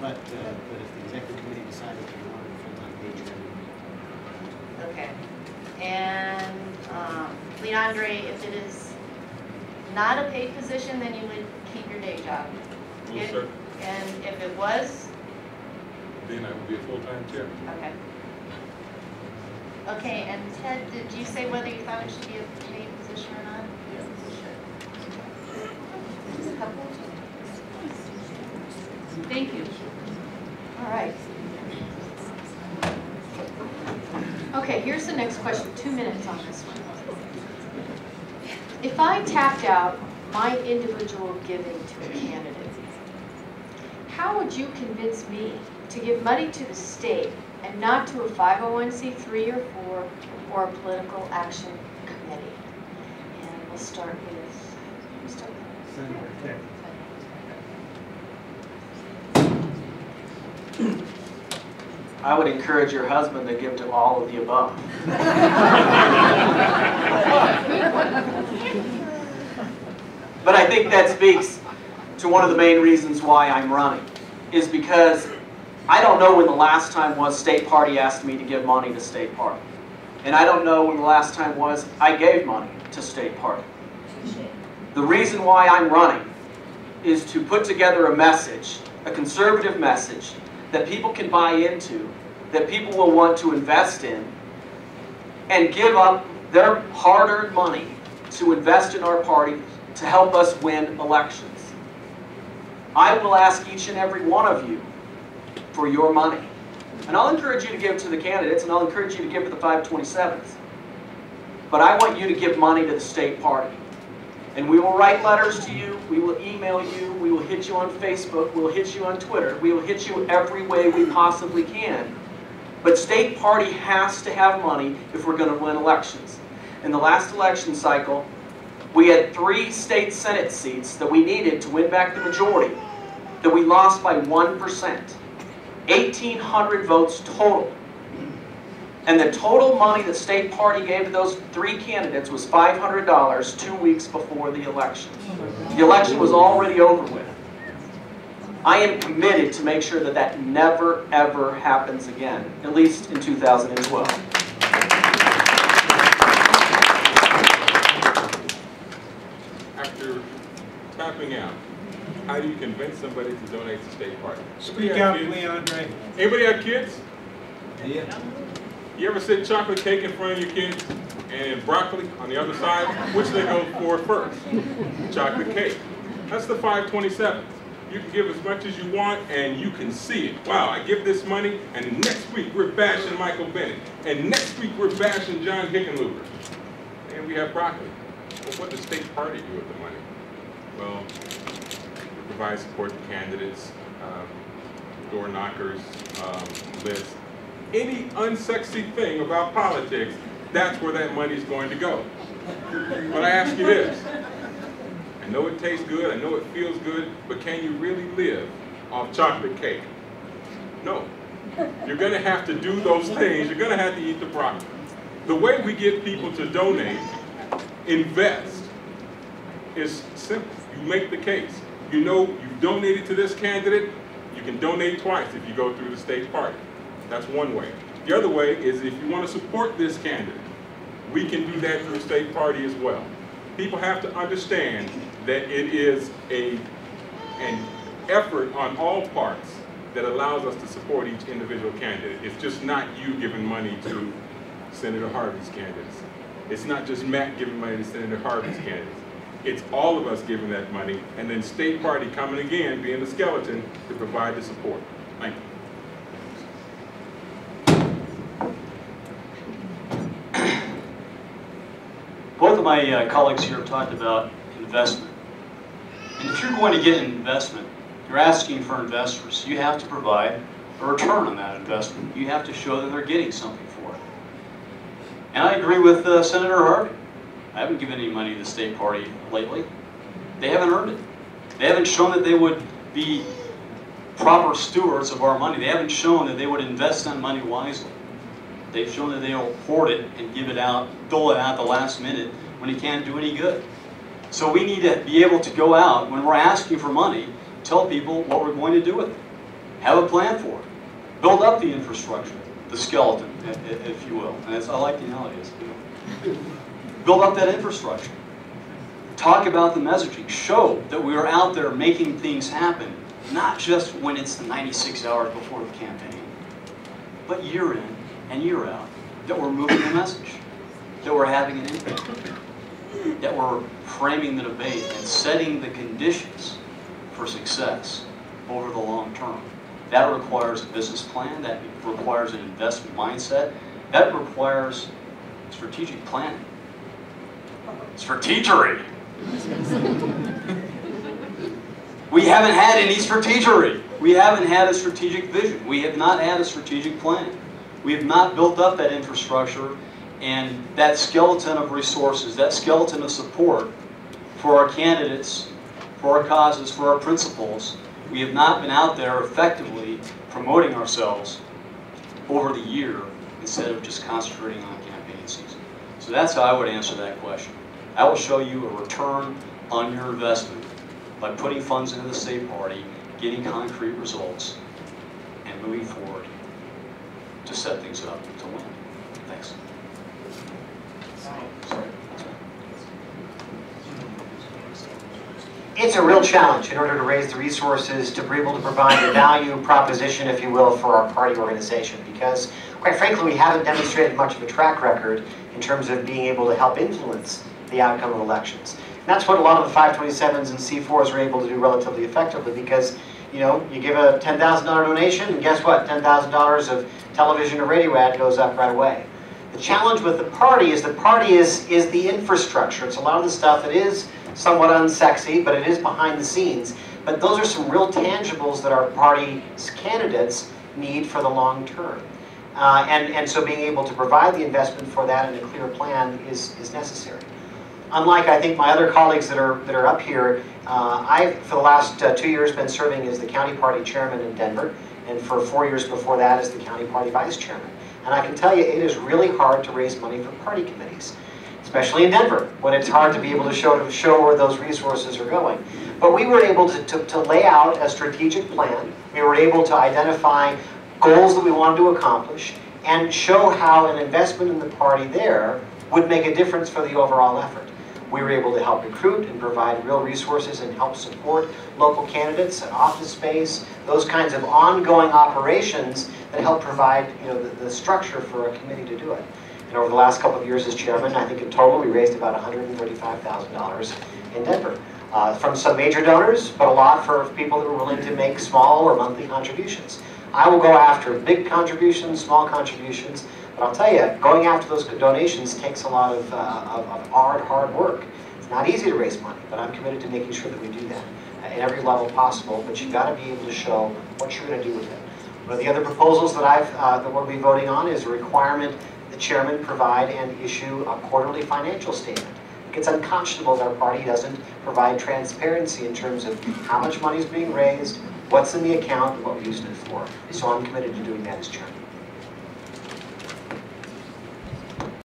but if the executive committee decided they wanted a full-time paid chair, we would. Okay. And Leondray, if it is not a paid position, then you would keep your day job. Yes, sir. And if it was? Then I would be a full-time chair. Okay. Okay, and Ted, did you say whether you thought it should be a paid position or not? Yes. Sure. Just a couple. Thank you. All right. Okay, here's the next question. 2 minutes on this one. If I tapped out my individual giving to a candidate, how would you convince me to give money to the state and not to a 501c3 or 4 or a political action committee? And we'll start with Senator Pick. I would encourage your husband to give to all of the above. But I think that speaks to one of the main reasons why I'm running, is because I don't know when the last time was State Party asked me to give money to State Party. And I don't know when the last time was I gave money to State Party. The reason why I'm running is to put together a message, a conservative message, that people can buy into, that people will want to invest in, and give up their hard-earned money to invest in our party to help us win elections. I will ask each and every one of you for your money. And I'll encourage you to give to the candidates, and I'll encourage you to give to the 527s. But I want you to give money to the state party. And we will write letters to you, we will email you, we will hit you on Facebook, we will hit you on Twitter, we will hit you every way we possibly can. But state party has to have money if we're going to win elections. In the last election cycle, we had 3 state Senate seats that we needed to win back the majority, that we lost by 1%. 1,800 votes total. And the total money that state party gave to those 3 candidates was $500 2 weeks before the election. The election was already over with. I am committed to make sure that that never, ever happens again, at least in 2012. After tapping out, how do you convince somebody to donate to state party? Speak out, Leondray. Anybody have kids? Yeah. You ever sit chocolate cake in front of your kids and broccoli on the other side? Which they go for first? Chocolate cake. That's the 527. You can give as much as you want and you can see it. Wow, I give this money and next week we're bashing Michael Bennett. And next week we're bashing John Hickenlooper. And we have broccoli. Well, what does state party do with the money? Well, we provide support to candidates, door knockers, lists. Any unsexy thing about politics, that's where that money is going to go. But I ask you this. I know it tastes good, I know it feels good, but can you really live off chocolate cake? No. You're going to have to do those things. You're going to have to eat the broccoli. The way we get people to donate, invest, is simple. You make the case. You know you've donated to this candidate, you can donate twice if you go through the state party. That's one way. The other way is if you want to support this candidate, we can do that through state party as well. People have to understand that it is an effort on all parts that allows us to support each individual candidate. It's just not you giving money to Senator Harvey's candidates. It's not just Matt giving money to Senator Harvey's candidates. It's all of us giving that money, and then state party coming again, being the skeleton to provide the support. Thank you. Both of my colleagues here have talked about investment. And if you're going to get an investment, you're asking for investors. You have to provide a return on that investment. You have to show that they're getting something for it. And I agree with Senator Harvey. I haven't given any money to the state party lately. They haven't earned it. They haven't shown that they would be proper stewards of our money. They haven't shown that they would invest that money wisely. They've shown that they'll hoard it and give it out, dole it out at the last minute when it can't do any good. So we need to be able to go out when we're asking for money, tell people what we're going to do with it. Have a plan for it. Build up the infrastructure, the skeleton, if you will. And I like the analogy. Build up that infrastructure. Talk about the messaging. Show that we are out there making things happen, not just when it's the 96 hours before the campaign, but year in and year out, that we're moving the message, that we're having an impact, that we're framing the debate and setting the conditions for success over the long term. That requires a business plan, that requires an investment mindset, that requires strategic planning. Strategery. We haven't had any strategery. We haven't had a strategic vision. We have not had a strategic plan. We have not built up that infrastructure and that skeleton of resources, that skeleton of support for our candidates, for our causes, for our principles. We have not been out there effectively promoting ourselves over the year instead of just concentrating on campaign season. So that's how I would answer that question. I will show you a return on your investment by putting funds into the state party, getting concrete results, and moving forward to set things up to win. Thanks. Sorry. It's a real challenge in order to raise the resources to be able to provide a value proposition, if you will, for our party organization, because quite frankly we haven't demonstrated much of a track record in terms of being able to help influence the outcome of elections. And that's what a lot of the 527s and C4s are able to do relatively effectively, because you know, you give a $10,000 donation and guess what? $10,000 of television or radio ad goes up right away. The challenge with the party is the infrastructure. It's a lot of the stuff that is somewhat unsexy, but it is behind the scenes. But those are some real tangibles that our party's candidates need for the long term. And so being able to provide the investment for that and a clear plan is necessary. Unlike, I think, my other colleagues that are up here, I've, for the last 2 years, been serving as the county party chairman in Denver, and for 4 years before that as the county party vice chairman. And I can tell you, it is really hard to raise money for party committees, especially in Denver, when it's hard to be able to show where those resources are going. But we were able to lay out a strategic plan. We were able to identify goals that we wanted to accomplish and show how an investment in the party there would make a difference for the overall effort. We were able to help recruit and provide real resources and help support local candidates and office space, those kinds of ongoing operations that help provide, you know, the structure for a committee to do it. And over the last couple of years as chairman, I think in total we raised about $135,000 in Denver. From some major donors, but a lot for people that were willing to make small or monthly contributions. I will go after big contributions, small contributions, but I'll tell you, going after those donations takes a lot of hard work. It's not easy to raise money, but I'm committed to making sure that we do that at every level possible. But you've got to be able to show what you're going to do with it. One of the other proposals that that we'll be voting on is a requirement the chairman provide and issue a quarterly financial statement. It's unconscionable that our party doesn't provide transparency in terms of how much money is being raised, what's in the account, and what we used it for. So I'm committed to doing that as chairman.